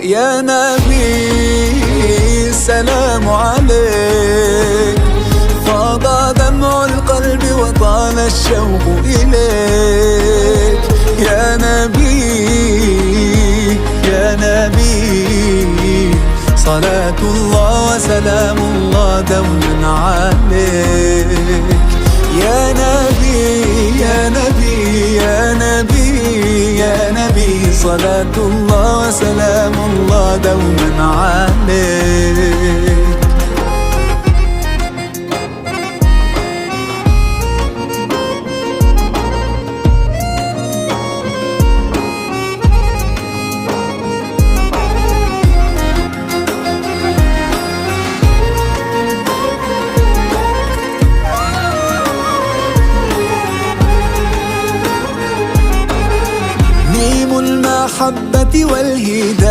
يا نبي السلام عليك، فاض دمع القلب وطال الشوق إليك. يا نبي يا نبي صلاة الله وسلام الله دوما عليك. يا نبي يا نبي يا نبي يا نبي صلاة الله وسلام الله دوما عليك. المحبة والهداية